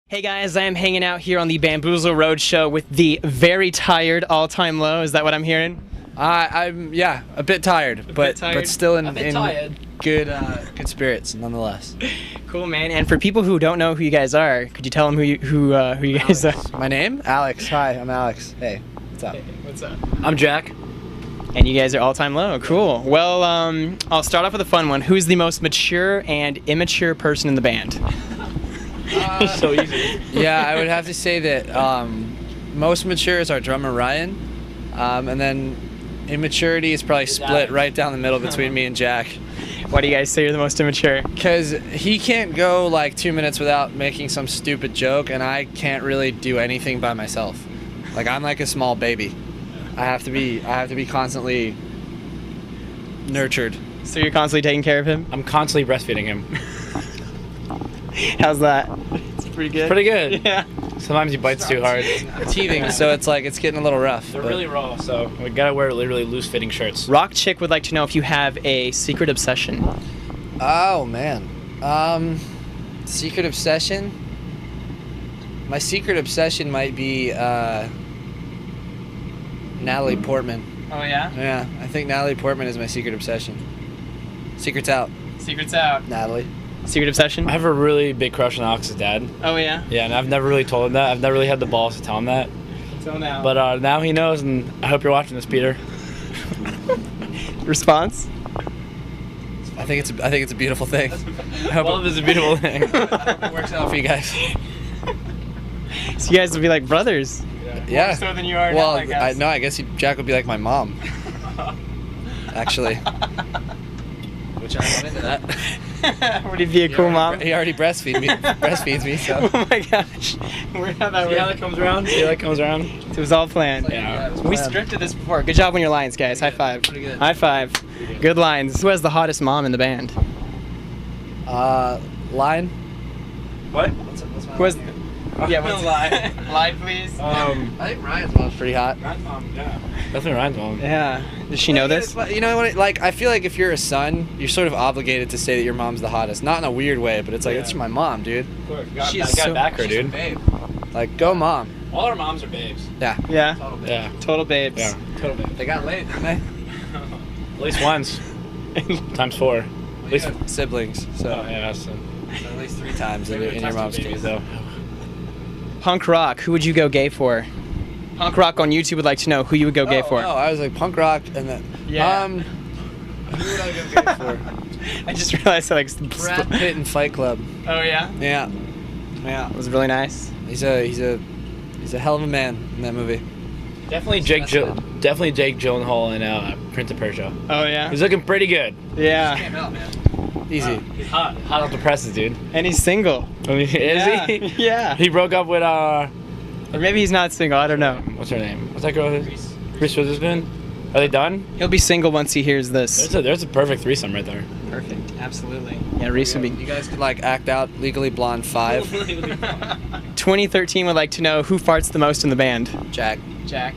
Hey guys, I am hanging out here on the Bamboozle Road Show with the very tired All-Time Low. Is that what I'm hearing? I'm a bit tired, but still in good spirits nonetheless. Cool, man. And for people who don't know who you guys are, could you tell them who you guys are? My name? Alex. Hi, I'm Alex. Hey, what's up? Hey, what's up? I'm Jack. And you guys are All-Time Low. Cool. Well, I'll start off with a fun one. Who's the most mature and immature person in the band? So easy. Yeah, I would have to say that most mature is our drummer Ryan, and then immaturity is probably split right down the middle between me and Jack. Why do you guys say you're the most immature? Because he can't go like 2 minutes without making some stupid joke, and I can't really do anything by myself. Like I'm like a small baby. I have to be constantly nurtured. So you're constantly taking care of him? I'm constantly breastfeeding him. How's that? It's pretty good. Pretty good. Yeah. Sometimes he bites too hard. Teething, so it's getting a little rough. They're but- really raw, so we gotta wear literally loose-fitting shirts. Rock Chick would like to know if you have a secret obsession. Oh man, secret obsession. My secret obsession might be Natalie Portman. Oh yeah? Yeah, I think Natalie Portman is my secret obsession. Secret's out, Secret's out. Natalie. Secret obsession? I have a really big crush on Alex's dad. Oh yeah? Yeah, and I've never really told him that. I've never really had the balls to tell him that. Until now. But now he knows, and I hope you're watching this, Peter. Response? I think it's a beautiful thing. I hope Love is a beautiful thing. it works out for you guys. So you guys would be like brothers. Yeah. More so than you are well, now, I guess. I guess Jack would be like my mom. Actually. Which I'm not into that. Would he be a cool mom? He already breastfeeds me, so. Oh my gosh. Weird how that See how works. that comes around? See how that comes around? It was all planned. Yeah. We scripted this before. Good job on your lines, guys. High five. Pretty good. High five. Good lines. Who has the hottest mom in the band? Line? What? What's my Who has? line? Yeah, what's line? Line, please. I think Ryan's mom's pretty hot. Ryan's mom, yeah. Definitely Ryan's mom. Yeah. Does she know this? You know what? Like, I feel like if you're a son, you're sort of obligated to say that your mom's the hottest. Not in a weird way, but it's like, Yeah. it's my mom, dude. Of course. She's Gotta so- back her, she's dude. a babe. Like, go mom. All our moms are babes. Yeah. Yeah. Total babe. Yeah. Total babes. Yeah. Total babes. They got laid, didn't they? At least once. Times 4. At least siblings. So, Oh, yeah. So. so at least 3 times in your mom's babies, case. though. Punk rock. Who would you go gay for? Punk rock on YouTube would like to know who you would go gay for. Oh, I was like punk rock, and then Yeah. who would I go gay for? I just realized that like. Brad Pitt in Fight Club. Oh yeah. Yeah. Yeah. It was really nice. He's a hell of a man in that movie. Definitely Jake Gyllenhaal in Prince of Persia. Oh yeah. He's looking pretty good. Yeah. out, man. Easy. He's hot. Hot off the presses, dude. And he's single. I mean, Yeah. is he? Yeah. He broke up with Or maybe he's not single. I don't know. what's her name? What's that girl? Reese Witherspoon. Are they done? He'll be single once he hears this. There's a perfect threesome right there. Perfect. Absolutely. Yeah, Reese would be. You guys could like act out Legally Blonde 5. 2013 would like to know who farts the most in the band. Jack. Jack.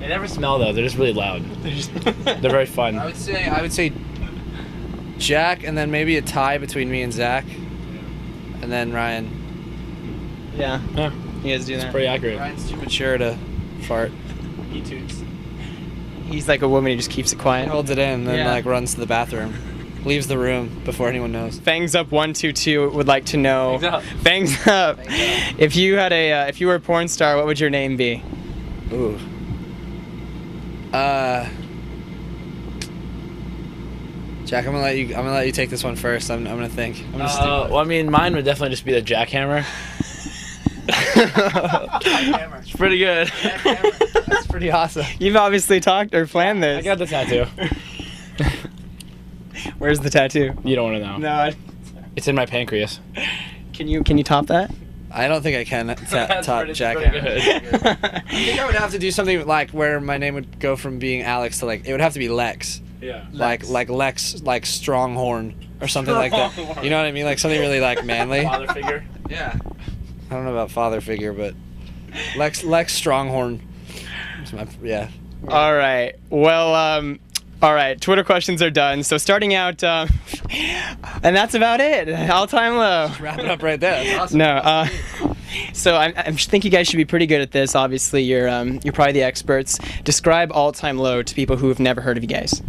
They never smell though. They're just really loud. They're very fun. I would say Jack, and then maybe a tie between me and Zach, and then Ryan. Yeah. Yeah, You guys do that. pretty accurate. Ryan's too mature to fart. He toots. He's like a woman who just keeps it quiet. Holds it in, and then Yeah. like runs to the bathroom, leaves the room before anyone knows. Fangs up 122 would like to know. Fangs up. Fangs up. If you had if you were a porn star, what would your name be? Ooh. Jack, I'm gonna let you take this one first. I'm gonna think. I'm gonna stick with Well, I mean, mine would definitely just be the jackhammer. Jackhammer. It's pretty good. Jackhammer. That's pretty awesome. You've obviously talked or planned this. I got the tattoo. Where's the tattoo? You don't want to know. No. It's in my pancreas. Can you top that? I don't think I can That's top pretty Jackhammer. good. I think I would have to do something like where my name would go from being Alex to like it would have to be Lex. Yeah. Like Lex Stronghorn or something like that. Stronghorn. You know what I mean? Like something really like manly. Father figure. Yeah. I don't know about father figure, but Lex Stronghorn. Yeah. All right. Well, all right. Twitter questions are done. So starting out, and that's about it. All time low. Wrap it up right there. That's awesome. No. So I think you guys should be pretty good at this. Obviously, you're probably the experts. Describe All Time Low to people who have never heard of you guys.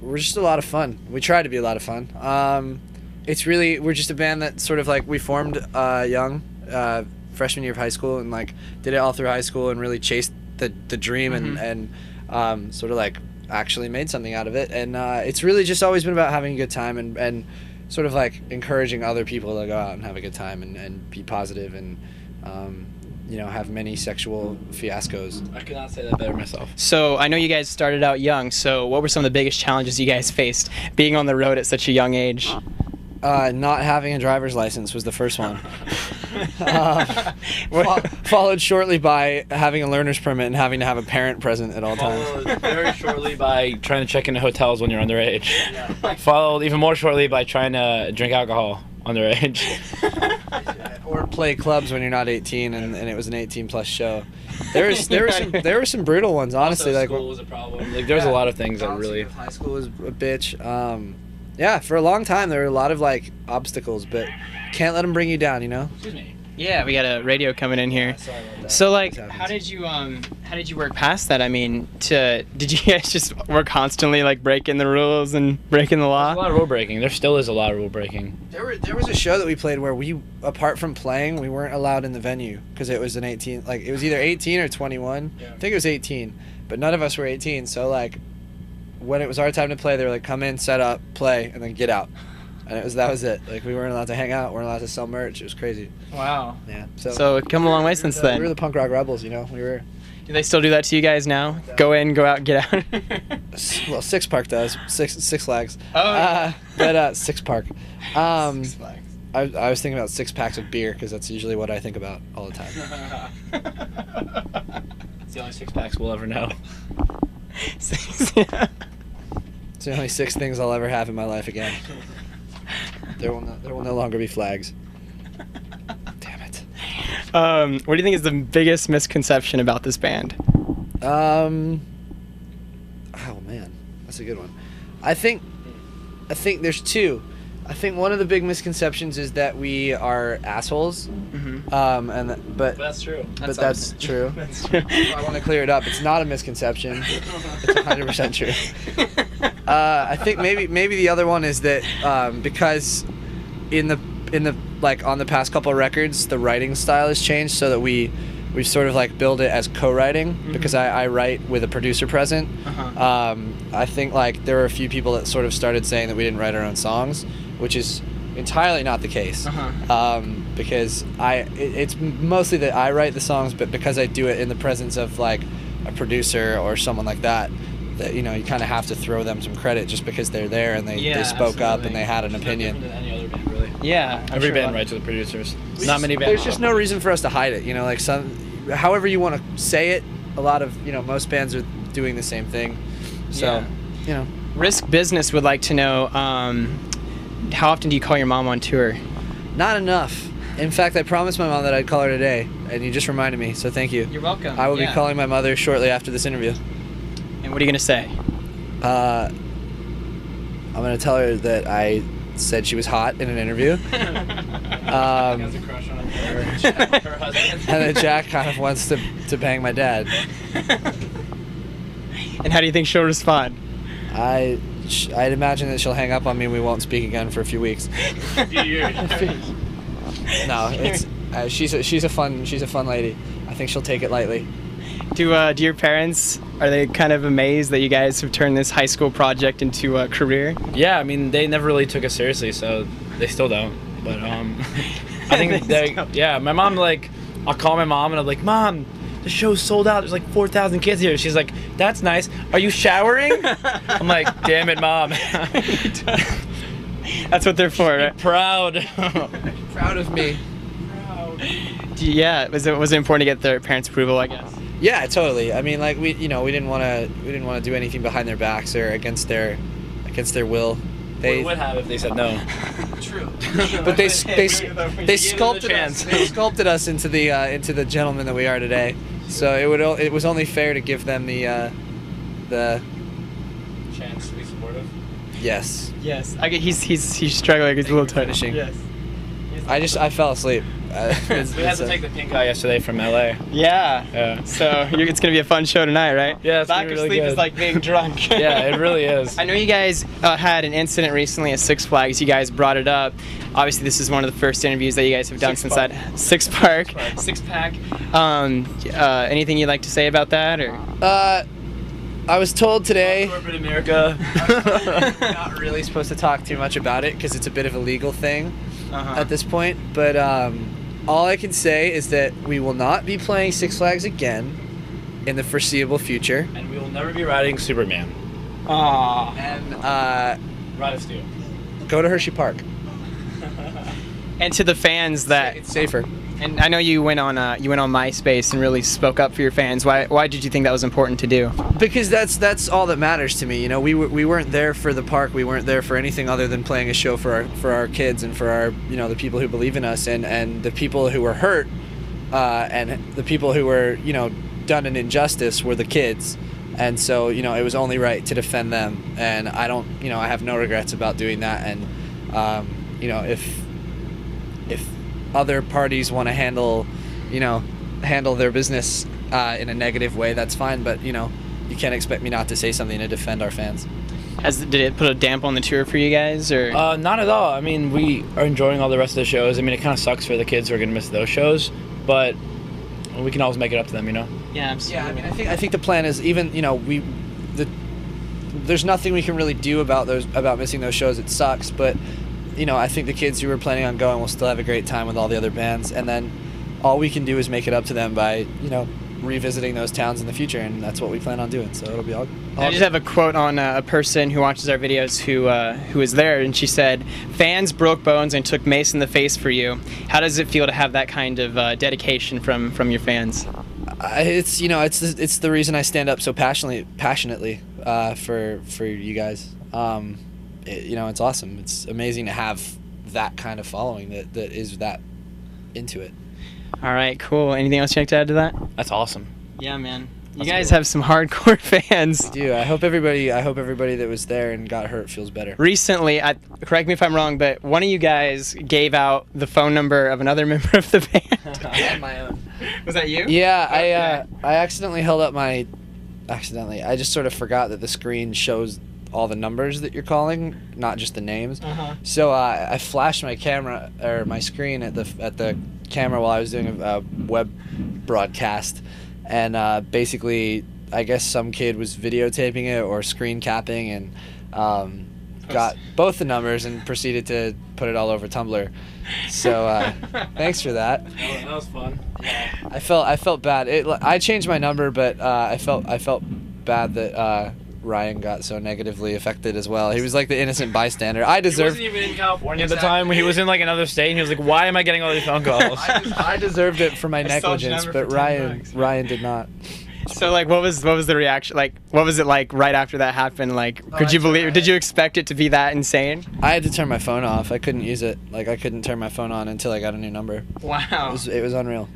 We're just a lot of fun. We try to be a lot of fun. We're just a band that sort of like we formed young, freshman year of high school, and like did it all through high school and really chased the dream and sort of like actually made something out of it. And it's really just always been about having a good time and sort of like encouraging other people to go out and have a good time and be positive and have many sexual fiascos. I could not say that better myself. So I know you guys started out young. So what were some of the biggest challenges you guys faced being on the road at such a young age? Not having a driver's license was the first one. Followed shortly by having a learner's permit and having to have a parent present at all times. Followed very shortly by trying to check into hotels when you're underage. Yeah. Followed even more shortly by trying to drink alcohol underage. Or play clubs when you're not 18 and it was an 18+ show. There were some brutal ones, honestly. Also, like school was a problem. Like there's a lot of things that really. High school was a bitch. Yeah, for a long time there were a lot of like obstacles, but can't let them bring you down, you know. Excuse me. Yeah, we got a radio coming in here. Sorry about that. So like, how did you work past that? I mean, did you guys just work constantly like breaking the rules and breaking the law? There's a lot of rule breaking. There still is a lot of rule breaking. There was a show that we played where we, apart from playing, we weren't allowed in the venue because it was an 18. Like it was either 18 or 21. Yeah. I think it was 18, but none of us were 18. So like, when it was our time to play, they were like, "Come in, set up, play, and then get out." And that was it. Like we weren't allowed to hang out, weren't allowed to sell merch. It was crazy. Wow. Yeah. So it's come a long way since then. We were the punk rock rebels, you know. We were. Do they still do that to you guys now? Go in, go out, get out. Well, Six Park does. Six Flags. Oh. Yeah. But Six Park. Six Flags. I was thinking about 6 packs of beer because that's usually what I think about all the time. It's the only 6 packs we'll ever know. Yeah. It's the only 6 things I'll ever have in my life again. There will no longer be flags. Damn it. What do you think is the biggest misconception about this band? Oh man, that's a good one. I think there's 2. I think one of the big misconceptions is that we are assholes. Mm-hmm. But that's true. That's true. That's true. I want to clear it up. It's not a misconception. It's 100% true. I think maybe the other one is that because in the like on the past couple of records, the writing style has changed so that we sort of like build it as co-writing. Mm-hmm. Because I write with a producer present. Uh-huh. I think like there were a few people that sort of started saying that we didn't write our own songs, which is entirely not the case. Uh-huh. Because it's mostly that I write the songs, but because I do it in the presence of like a producer or someone like that, you kind of have to throw them some credit just because they're there and they spoke up and they had an opinion. No different than any other band, really. Yeah, every band writes with the producers. Not many bands. There's just no reason for us to hide it. Like however you want to say it. A lot of most bands are doing the same thing. So Risk Business would like to know how often do you call your mom on tour? Not enough. In fact, I promised my mom that I'd call her today, and you just reminded me. So thank you. You're welcome. I will be calling my mother shortly after this interview. And what are you gonna say? I'm gonna tell her that I said she was hot in an interview. Has a crush on her husband. And that Jack kind of wants to bang my dad. And how do you think she'll respond? I'd imagine that she'll hang up on me and we won't speak again for a few weeks. No, it's she's a fun lady. I think she'll take it lightly. Do your parents, are they kind of amazed that you guys have turned this high school project into a career? Yeah, I mean they never really took us seriously, so they still don't. But I think my mom, like, I'll call my mom and I'm like, "Mom, the show's sold out. There's like 4,000 kids here." She's like, "That's nice. Are you showering?" I'm like, "Damn it, Mom." That's what they're for, right? Proud. Proud of me. Yeah, was it important to get their parents' approval, I guess? Yeah, totally. I mean, like we didn't want to do anything behind their backs or against their will. They would have if they said no. True. But they sculpted us. They sculpted us into the gentleman that we are today. So it was only fair to give them the chance to be supportive. Yes. Yes. He's struggling. He's a little tight. Finishing. Yes. I fell asleep. We had to take the pink eye yesterday from LA. Yeah. So it's gonna be a fun show tonight, right? Yeah, it's lack gonna of be really sleep good. is like being drunk. Yeah, it really is. I know you guys had an incident recently at Six Flags. You guys brought it up. Obviously, this is one of the first interviews that you guys have done since that Six Pack. Anything you'd like to say about that, or? I was told today. Corporate America. I'm not really supposed to talk too much about it because it's a bit of a legal thing at this point. But all I can say is that we will not be playing Six Flags again in the foreseeable future. And we will never be riding Superman. Aww. And Ride of Steel. go to Hershey Park. And to the fans that, It's safer. and I know you went on MySpace and really spoke up for your fans. Why did you think that was important to do? Because that's all that matters to me. You know, we weren't there for the park. We weren't there for anything other than playing a show for our kids and for our the people who believe in us and the people who were hurt and the people who were done an injustice were the kids. And so it was only right to defend them. And I don't I have no regrets about doing that. And if other parties want to handle their business in a negative way, that's fine, but you can't expect me not to say something to defend our fans. Did it put a damp on the tour for you guys, or? Not at all. I mean, we are enjoying all the rest of the shows. I mean, it kind of sucks for the kids who are going to miss those shows, but we can always make it up to them, Yeah, absolutely. Yeah, I mean, I think the plan is even there's nothing we can really do about missing those shows. It sucks, but I think the kids who are planning on going will still have a great time with all the other bands, and then all we can do is make it up to them by revisiting those towns in the future, and that's what we plan on doing. So it'll be all I just have a quote on a person who watches our videos who was there, and she said, "Fans broke bones and took mace in the face for you. How does it feel to have that kind of dedication from your fans?" It's it's the reason I stand up so passionately for you guys. It's awesome. It's amazing to have that kind of following that is that into it. All right, cool. Anything else you'd like to add to that? That's awesome. Yeah, man. You That's guys cool. have some hardcore fans. Dude, I hope everybody that was there and got hurt feels better. Recently, correct me if I'm wrong, but one of you guys gave out the phone number of another member of the band. And my own. Was that you? Yeah, Okay. I accidentally held up I just sort of forgot that the screen shows all the numbers that you're calling, not just the names. So I flashed my camera or my screen at the camera while I was doing a web broadcast, and basically I guess some kid was videotaping it or screen capping and got both the numbers and proceeded to put it all over Tumblr. So thanks for that. That was fun. I felt bad. I changed my number, but I felt bad that Ryan got so negatively affected as well. He was like the innocent bystander. I He deserved. wasn't even in California at the time. He was in like another state, and he was like, "Why am I getting all these phone calls?" I deserved it for my I sold your negligence, number but for $10. Ryan did not. So like, what was the reaction? Like, what was it like right after that happened? Like, could you believe? Did you expect it to be that insane? I had to turn my phone off. I couldn't use it. Like I couldn't turn my phone on until I got a new number. Wow. It was unreal.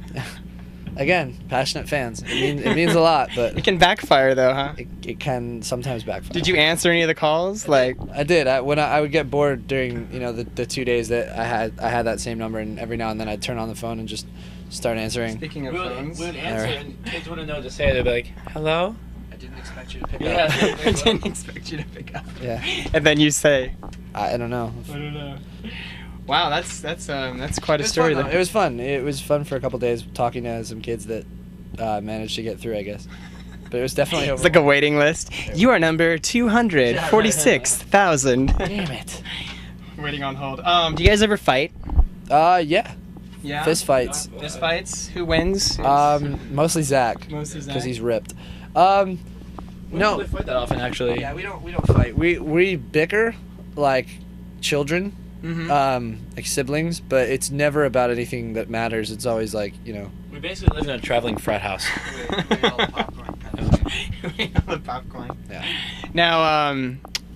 Again, passionate fans. It means a lot, but It can backfire though, huh? it can sometimes backfire. Did you answer any of the calls? Like, I did. When I would get bored during the 2 days that I had that same number, and every now and then I'd turn on the phone and just start answering. speaking of phones. We would answer, and kids wouldn't know what to say. They'd be like, "Hello." I didn't expect you to pick Yeah. I didn't expect you to pick up. Yeah. And then you say, I don't know. I don't know. Wow, that's quite a It was story fun, there. though. It was fun. It was fun for a couple days talking to some kids that managed to get through, I guess. But it was definitely It's like a waiting list. You are number 246,000. Damn it. Waiting on hold. Do you guys ever fight? Yeah. Yeah. Fist fights. Fist fights. Who wins? Mostly Zach. Mostly Zach. Because he's ripped. We don't No. really fight that often, actually. Yeah, we don't fight. We bicker like children, like siblings, but it's never about anything that matters. It's always like, We basically live in a traveling frat house. The popcorn. Yeah. Now,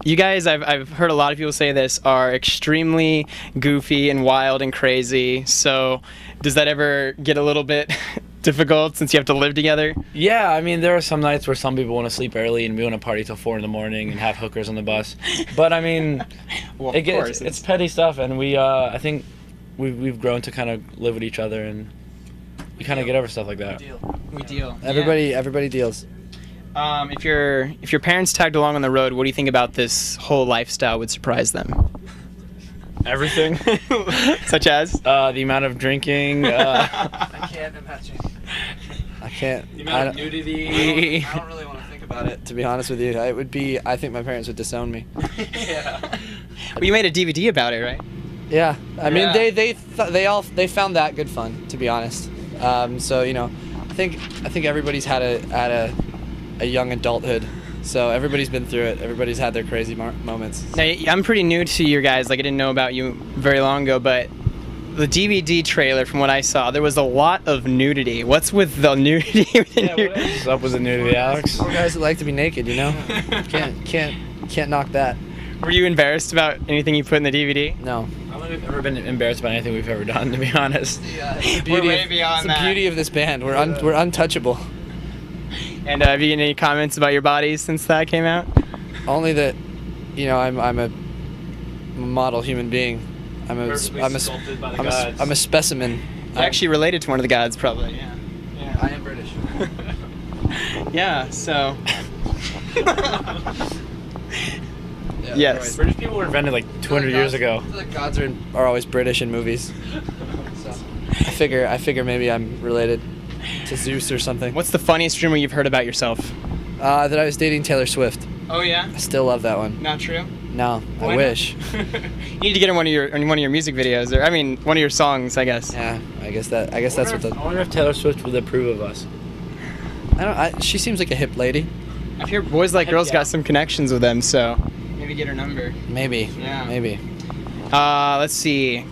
you guys, I've heard a lot of people say this, are extremely goofy and wild and crazy. So, does that ever get a little bit difficult since you have to live together? Yeah, I mean, there are some nights where some people want to sleep early and we want to party till 4 a.m. and have hookers on the bus. But I mean, Well, it's petty stuff, and we, I think we've grown to kind of live with each other, and we kind of get over stuff like that. We deal. Everybody deals. If your parents tagged along on the road, what do you think about this whole lifestyle would surprise them? Everything. Such as? The amount of drinking. I can't imagine. I can't. The amount of nudity. I don't really want to think about it, to be honest with you. It would be. I think my parents would disown me. Yeah. Well, you made a DVD about it, right? Yeah. I mean, Yeah. they found that good fun, to be honest. So you know, I think everybody's had a young adulthood. So everybody's been through it. Everybody's had their crazy moments. Now, I'm pretty new to you guys. Like, I didn't know about you very long ago, but the DVD trailer, from what I saw, there was a lot of nudity. What's with the nudity? What's up with the nudity, Alex? All guys that like to be naked, you know. Can't knock that. Were you embarrassed about anything you put in the DVD? No. I don't think we've ever been embarrassed by anything we've ever done, to be honest. We're way beyond it's that. the beauty of this band. We're untouchable. And have you any comments about your bodies since that came out? Only that, you know, I'm a model human being. I'm a specimen. You're actually related to one of the gods, probably. Yeah. I am British. Yeah. So. Yeah, Yes. British people were invented like 200 years ago. I feel like gods are always British in movies. So I figure maybe I'm related to Zeus or something. What's the funniest rumor you've heard about yourself? That I was dating Taylor Swift. Oh yeah. I still love that one. Not true. No, Why I not? wish. You need to get in one of your music videos, or I mean, one of your songs, I guess. Yeah, I guess that's what the. I wonder if Taylor Swift would approve of us. She seems like a hip lady. I hear Boys Like Girls got some connections with them, so maybe get her number. Maybe. Yeah. Maybe. Let's see.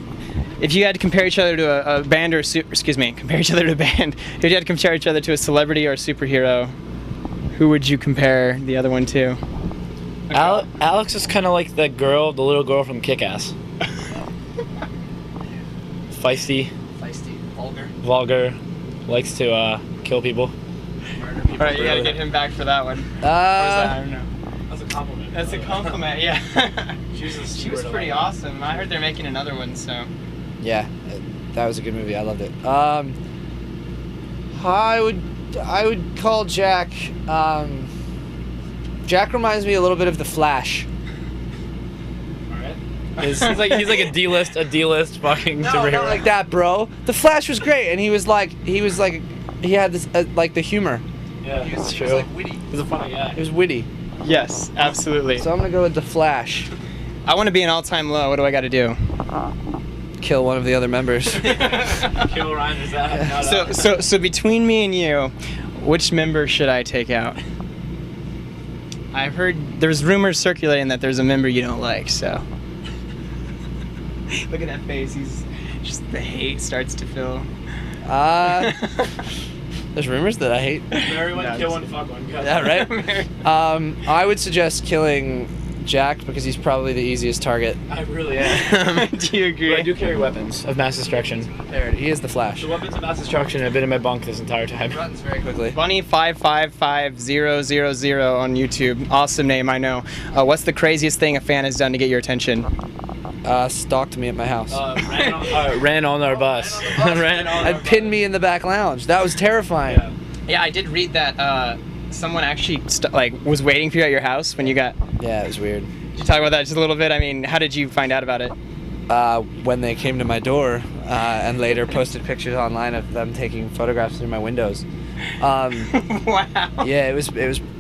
If you had to compare each other to a band or compare each other to a band. If you had to compare each other to a celebrity or a superhero, who would you compare the other one to? Alex is kind of like the little girl from Kick-Ass. Feisty, vulgar, likes to kill people. All right, you gotta get him back for that one. I don't know. That's a compliment. That's a compliment, yeah. She was pretty awesome. awesome. I heard they're making another one, so. Yeah, that was a good movie. I loved it. I would call Jack. Jack reminds me a little bit of the Flash. Alright. He's like a D-list fucking superhero. Not like that, bro. The Flash was great, and he had this like the humor. Yeah, that's true. He was like witty. He's a funny guy. He was witty. Yes, absolutely. So I'm gonna go with the Flash. I want to be an all-time low. What do I got to do? Kill one of the other members. Kill Ryan is that? So between me and you, which member should I take out? I've heard there's rumors circulating that there's a member you don't like. So look at that face. He's just the hate starts to fill. There's rumors that I hate. Marry one, No, kill one, fuck one. Yeah, right. I would suggest killing Jack because he's probably the easiest target. I really am. Do you agree? But I do carry weapons of mass destruction. He is the Flash. The weapons of mass destruction have been in my bunk this entire time. Runs very quickly. Bunny555000 on YouTube. Awesome name, I know. What's the craziest thing a fan has done to get your attention? Stalked me at my house. Ran on our bus. And pinned me in the back lounge. That was terrifying. Yeah, I did read that someone actually was waiting for you at your house when you got. Yeah, it was weird. Could you talk about that just a little bit? I mean, how did you find out about it? When they came to my door and later posted pictures online of them taking photographs through my windows. Wow. Yeah, it was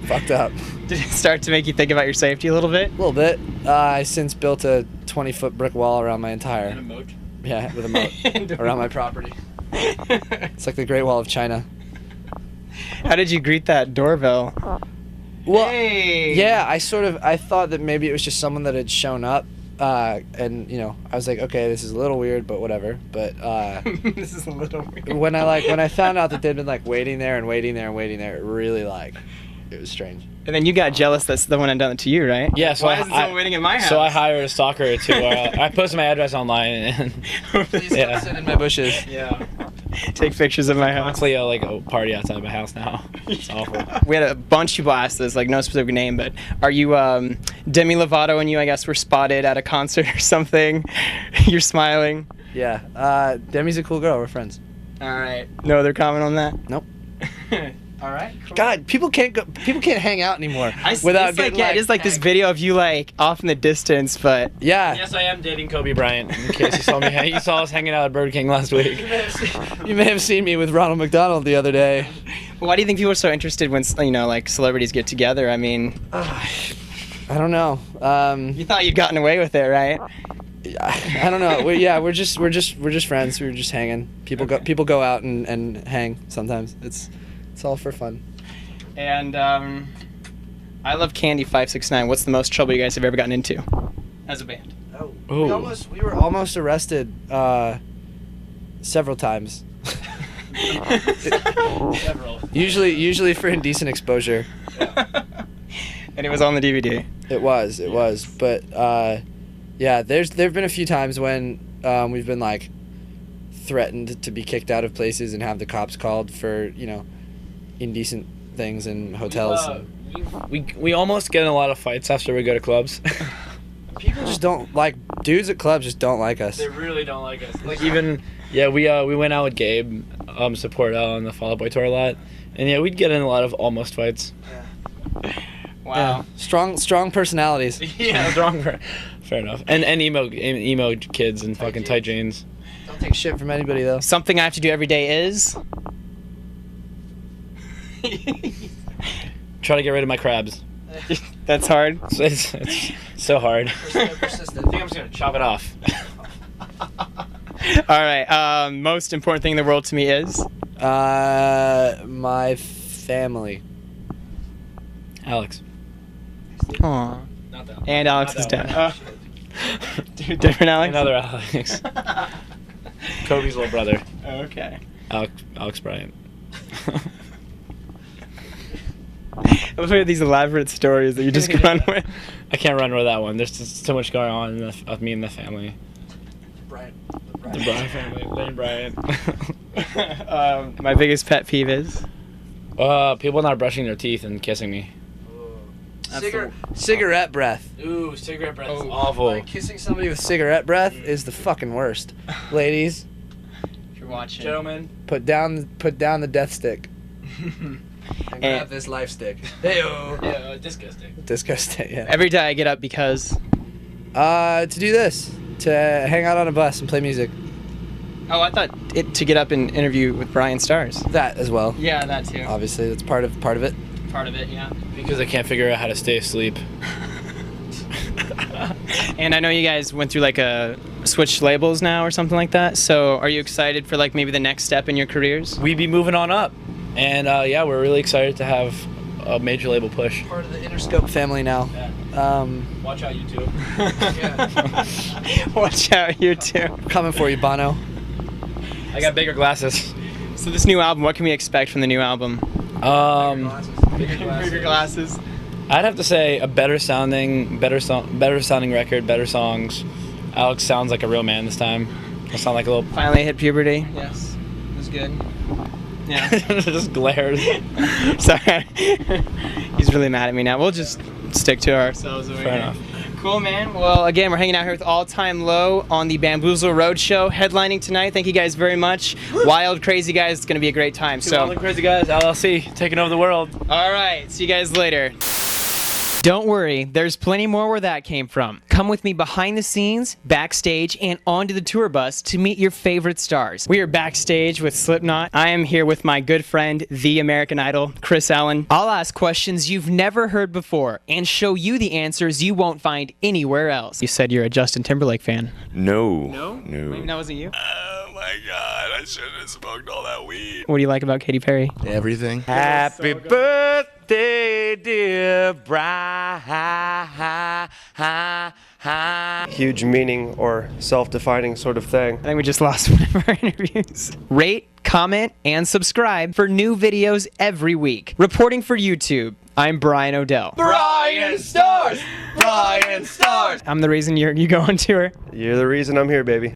fucked up. Did it start to make you think about your safety a little bit? A little bit. I since built a 20-foot brick wall around my entire. And a moat. Yeah, with a moat around my property. It's like the Great Wall of China. How did you greet that doorbell? Well, Hey. yeah, I thought that maybe it was just someone that had shown up, and you know, I was like, okay, this is a little weird, but whatever. But This is a little weird. when I found out that they'd been waiting there, it really it was strange. And then you got jealous that someone had done it to you, right? Yeah, so Why isn't someone waiting at my house? So I hired a stalker to. I posted my address online and Please Yeah. don't sit in my bushes. yeah. Take pictures of my house. Honestly, like a party outside my house now. It's awful. We had a bunch of people ask this, like no specific name, but are you Demi Lovato and you, I guess, were spotted at a concert or something? You're smiling. Yeah. Demi's a cool girl. We're friends. All right. No other comment on that? Nope. All right. Cool. God, people can't hang out anymore without it's getting like, yeah, just like this video of you like off in the distance, but Yeah. Yes, I am dating Kobe Bryant. In case you saw me, you saw us hanging out at Burger King last week. You may have seen me with Ronald McDonald the other day. why do you think people are so interested when like celebrities get together? I mean, I don't know. you thought you'd gotten away with it, right? I don't know. We're just friends. We were just hanging. People go out and hang sometimes. It's all for fun. And I love Candy 569. What's the most trouble you guys have ever gotten into as a band? Oh, we were almost arrested several times. Several. Usually for indecent exposure. And it was on the DVD. It was. But yeah, there've been a few times when we've been like threatened to be kicked out of places and have the cops called for indecent things in hotels. We almost get in a lot of fights after we go to clubs. People just don't like dudes at clubs. Just don't like us. They really don't like us. Like even we went out with Gabe, support out on the Fall Out Boy tour a lot, and yeah, we'd get in a lot of almost fights. Wow. Yeah. Strong personalities. Yeah, strong. Fair enough. And emo kids and fucking tight jeans. Don't take shit from anybody though. Something I have to do every day is Try to get rid of my crabs. That's hard. It's so hard. Persistent. I think I'm just gonna chop it off. All right. Most important thing in the world to me is My family. Alex. Aw. Not that. And Alex's Not that dad. Dude, different Alex. Another Alex. Kobe's little brother. Okay. Alex Bryant. I love these elaborate stories that you just run with. I can't run with that one. There's just so much going on with me and the family. The Bryant family. Lane Bryant. My biggest pet peeve is people not brushing their teeth and kissing me. Cigarette breath. Ooh, cigarette breath is Oh. awful. Like kissing somebody with cigarette breath is the fucking worst. Ladies, if you're watching. Gentlemen. put down the death stick and grab this life stick. Heyo. Yeah, disgusting. Disco stick. Yeah. Every day I get up because To do this, to hang out on a bus and play music. I thought to get up and interview with BryanStars. That as well. Yeah, that too. Obviously, that's part of it. Part of it, yeah. Because I can't figure out how to stay asleep. And I know you guys went through like a switched labels now or something like that. So are you excited for like maybe the next step in your careers? We be moving on up, and yeah, we're really excited to have a major label push. Part of the Interscope family now. Watch out, you two. Watch out, you two. Coming for you, Bono. I got bigger glasses. So this new album, what can we expect from the new album? Bigger glasses. I'd have to say a better sounding record, better songs. Alex sounds like a real man this time. I sound like a little. Finally hit puberty. Yes, it was good. Yeah. Just glares. Sorry. He's really mad at me now. We'll just stick to ourselves over Fair here. enough. Cool, man. Well, again, we're hanging out here with All Time Low on the Bamboozle Road Show, headlining tonight. Thank you guys very much. Wild, crazy guys. It's going to be a great time. All the crazy guys, LLC, taking over the world. All right. See you guys later. Don't worry, there's plenty more where that came from. Come with me behind the scenes, backstage, and onto the tour bus to meet your favorite stars. We are backstage with Slipknot. I am here with my good friend, the American Idol, Chris Allen. I'll ask questions you've never heard before and show you the answers you won't find anywhere else. You said you're a Justin Timberlake fan. No. No? Maybe that wasn't you? Oh my god, I shouldn't have smoked all that weed. What do you like about Katy Perry? Everything. Happy birthday, dear Brian. Huge meaning or self-defining sort of thing. I think we just lost one of our interviews. Rate, comment, and subscribe for new videos every week. Reporting for YouTube, I'm Brian O'Dell. BryanStars! BryanStars! I'm the reason you go on tour. You're the reason I'm here, baby.